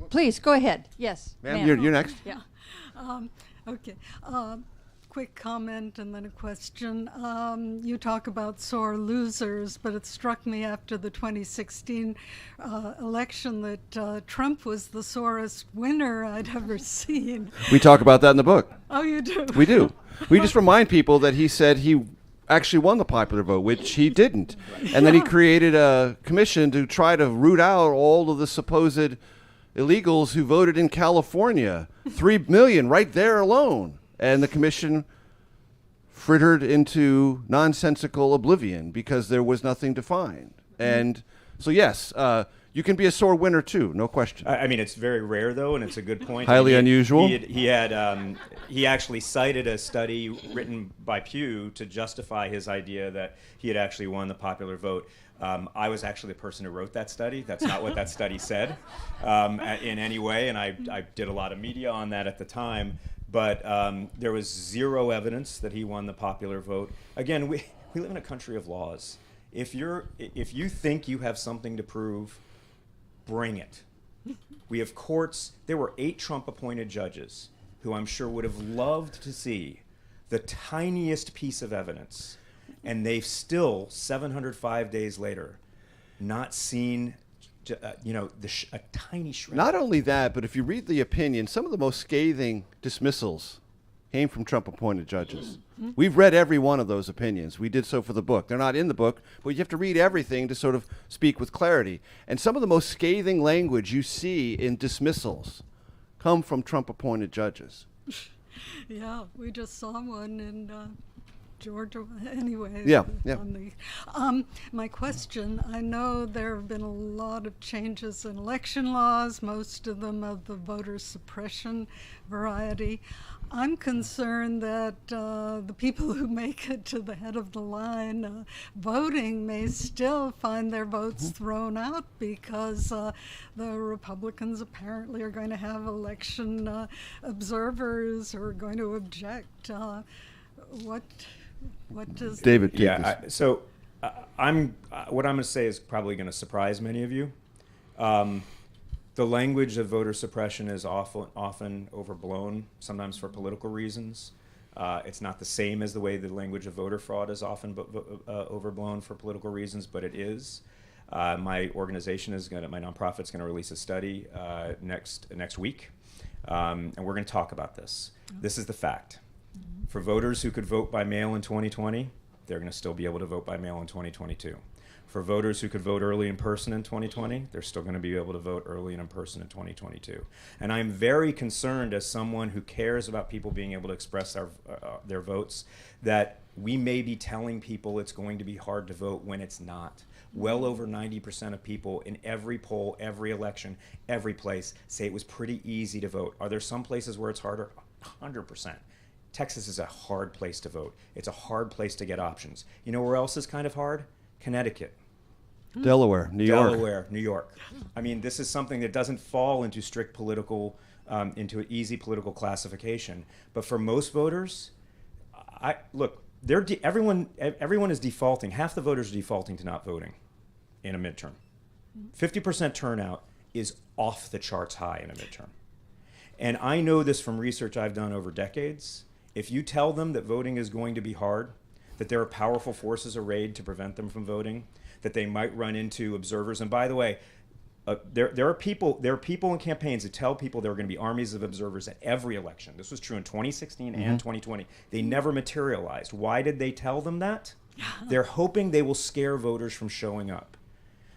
Speaker 2: Please go ahead. Yes,
Speaker 3: Ma'am, you're next.
Speaker 9: Yeah. Okay. Quick comment and then a question. You talk about sore losers, but it struck me after the 2016 election that Trump was the sorest winner I'd ever seen.
Speaker 3: We talk about that in the book.
Speaker 9: Oh, you do?
Speaker 3: We do. We just remind people that he said he actually won the popular vote, which he didn't. And then he created a commission to try to root out all of the supposed illegals who voted in California. 3 million right there alone. And the commission frittered into nonsensical oblivion because there was nothing to find. And so, yes, you can be a sore winner too, no question.
Speaker 4: I mean, it's very rare though, and it's a good point.
Speaker 3: Highly unusual.
Speaker 4: He actually cited a study written by Pew to justify his idea that he had actually won the popular vote. I was actually the person who wrote that study. That's not what that study said in any way, and I did a lot of media on that at the time. But there was zero evidence that he won the popular vote. Again, we live in a country of laws. If you think you have something to prove, bring it. We have courts. There were 8 Trump-appointed judges who I'm sure would have loved to see the tiniest piece of evidence, and they've still, 705 days later, not seen a tiny shred.
Speaker 3: Not only that, but if you read the opinion, some of the most scathing dismissals came from Trump-appointed judges. We've read every one of those opinions. We did so for the book. They're not in the book, but you have to read everything to sort of speak with clarity. And some of the most scathing language you see in dismissals come from Trump-appointed judges.
Speaker 9: Yeah, we just saw one in Georgia. Anyway.
Speaker 3: Yeah.
Speaker 9: My question, I know there have been a lot of changes in election laws, most of them of the voter suppression variety. I'm concerned that the people who make it to the head of the line voting may still find their votes thrown out because the Republicans apparently are going to have election observers who are going to object. What does
Speaker 3: David?
Speaker 4: What I'm going to say is probably going to surprise many of you. The language of voter suppression is often overblown, sometimes for political reasons. It's not the same as the way the language of voter fraud is often overblown for political reasons, but it is. My organization my nonprofit's going to release a study next week, and we're going to talk about this. This is the fact. For voters who could vote by mail in 2020, they're going to still be able to vote by mail in 2022. For voters who could vote early in person in 2020, they're still going to be able to vote early and in person in 2022. And I'm very concerned, as someone who cares about people being able to express their votes, that we may be telling people it's going to be hard to vote when it's not. Well over 90% of people in every poll, every election, every place say it was pretty easy to vote. Are there some places where it's harder? 100%. Texas is a hard place to vote. It's a hard place to get options. You know where else is kind of hard? Connecticut.
Speaker 3: Delaware, New
Speaker 4: York. I mean, this is something that doesn't fall into strict political, into an easy political classification. But for most voters, everyone is defaulting. Half the voters are defaulting to not voting in a midterm. 50% turnout is off the charts high in a midterm. And I know this from research I've done over decades. If you tell them that voting is going to be hard, that there are powerful forces arrayed to prevent them from voting, that they might run into observers. And by the way, there are people in campaigns that tell people there are going to be armies of observers at every election. This was true in 2016 and 2020. They never materialized. Why did they tell them that? They're hoping they will scare voters from showing up.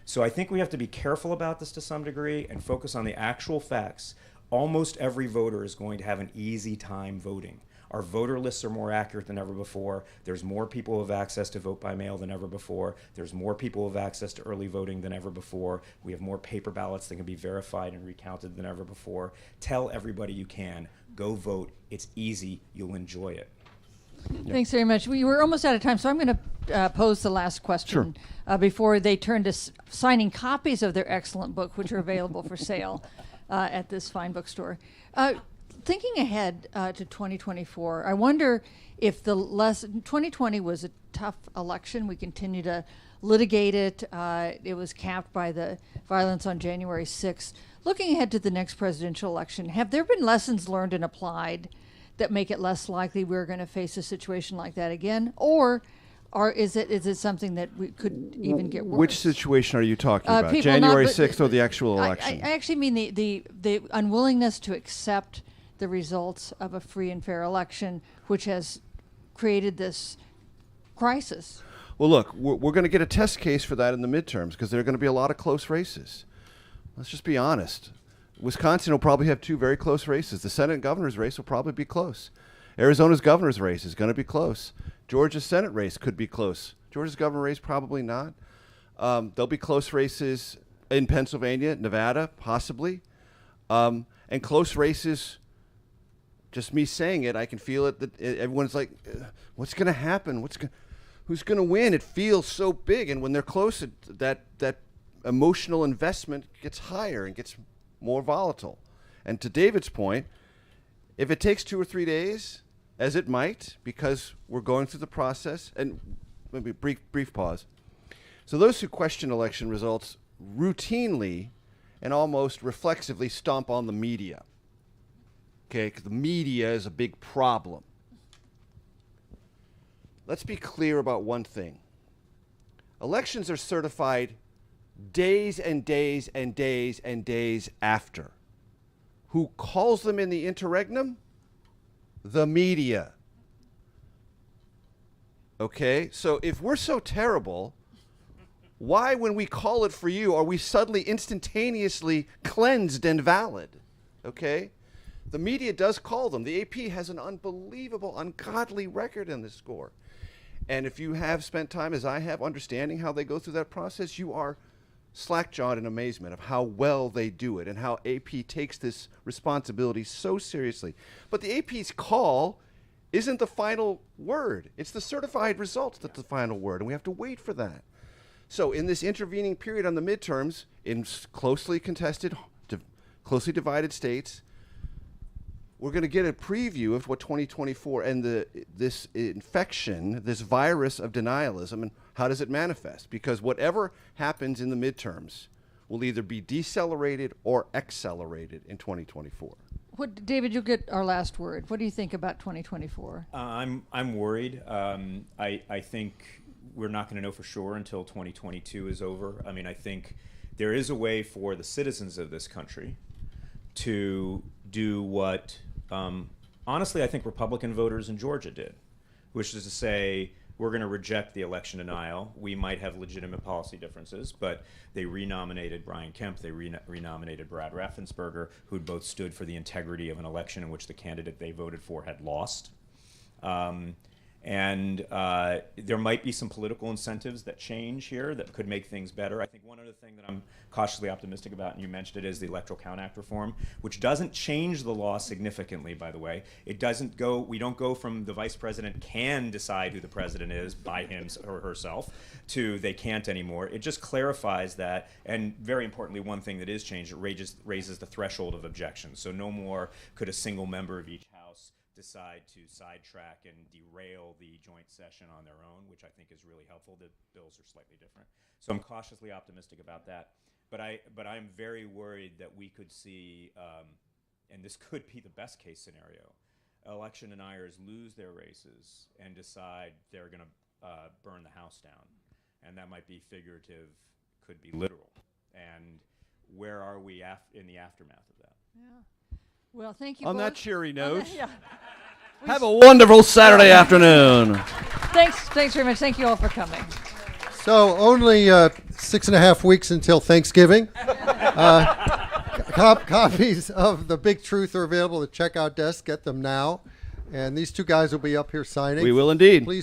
Speaker 4: So I think we have to be careful about this to some degree and focus on the actual facts. almost every voter is going to have an easy time voting. Our voter lists are more accurate than ever before. There's more people who have access to vote by mail than ever before. There's more people who have access to early voting than ever before. We have more paper ballots that can be verified and recounted than ever before. Tell everybody you can. Go vote. It's easy. You'll enjoy it.
Speaker 2: Thanks very much. We were almost out of time, so I'm going to pose the last question before they turn to signing copies of their excellent book, which are available for sale at this fine bookstore. Thinking ahead to 2024, I wonder if 2020 was a tough election. We continue to litigate it. It was capped by the violence on January 6th. Looking ahead to the next presidential election, have there been lessons learned and applied that make it less likely we're going to face a situation like that again? Or is it something that we could even get worse?
Speaker 3: Which situation are you talking about? January 6th or the actual election?
Speaker 2: I actually mean the unwillingness to accept the results of a free and fair election, which has created this crisis.
Speaker 3: Well, look, we're going to get a test case for that in the midterms because there are going to be a lot of close races. Let's just be honest. Wisconsin will probably have 2 very close races. The Senate and governor's race will probably be close. Arizona's governor's race is going to be close. Georgia's Senate race could be close. Georgia's governor race, probably not. There'll be close races in Pennsylvania, Nevada, possibly. And close races, just me saying it, I can feel it, that everyone's like, what's going to happen? Who's going to win? It feels so big. And when they're close, that emotional investment gets higher and gets more volatile. And to David's point, if it takes 2 or 3 days, as it might, because we're going through the process, and maybe brief pause. So those who question election results routinely and almost reflexively stomp on the media. Okay, 'cause the media is a big problem. Let's be clear about one thing. Elections are certified days and days and days and days after. Who calls them in the interregnum? The media. Okay, so if we're so terrible, why, when we call it for you, are we suddenly instantaneously cleansed and valid? Okay? The media does call them. The AP has an unbelievable, ungodly record in this score. And if you have spent time, as I have, understanding how they go through that process, you are slack-jawed in amazement of how well they do it and how AP takes this responsibility so seriously. But the AP's call isn't the final word. It's the certified results that's the final word, and we have to wait for that. So in this intervening period on the midterms, in closely contested, closely divided states, we're going to get a preview of what 2024 and this infection, this virus of denialism, and how does it manifest? Because whatever happens in the midterms will either be decelerated or accelerated in 2024.
Speaker 2: David, you'll get our last word. What do you think about 2024?
Speaker 4: I'm worried. I think we're not going to know for sure until 2022 is over. I mean, I think there is a way for the citizens of this country to do what, honestly, I think Republican voters in Georgia did, which is to say, we're going to reject the election denial. We might have legitimate policy differences, but they renominated Brian Kemp, they renominated Brad Raffensperger, who'd both stood for the integrity of an election in which the candidate they voted for had lost. And there might be some political incentives that change here that could make things better. I think one other thing that I'm cautiously optimistic about, and you mentioned it, is the Electoral Count Act reform, which doesn't change the law significantly, by the way. It doesn't go, we don't go from the vice president can decide who the president is by him or herself to they can't anymore. It just clarifies that, and very importantly, one thing that is changed, it raises the threshold of objections. So no more could a single member of each house decide to sidetrack and derail the joint session on their own, which I think is really helpful. The bills are slightly different. So I'm cautiously optimistic about that. But I'm very worried that we could see, and this could be the best case scenario, election deniers lose their races and decide they're going to burn the house down. And that might be figurative, could be literal. And where are we in the aftermath of that?
Speaker 2: Yeah. Well, thank you
Speaker 3: On
Speaker 2: both.
Speaker 3: that cheery note,
Speaker 2: Yeah.
Speaker 3: have a wonderful Saturday afternoon.
Speaker 2: Thanks very much. Thank you all for coming.
Speaker 1: So only 6.5 weeks until Thanksgiving. Copies of The Big Truth are available at the checkout desk. Get them now. And these two guys will be up here signing.
Speaker 3: We will indeed.
Speaker 1: Please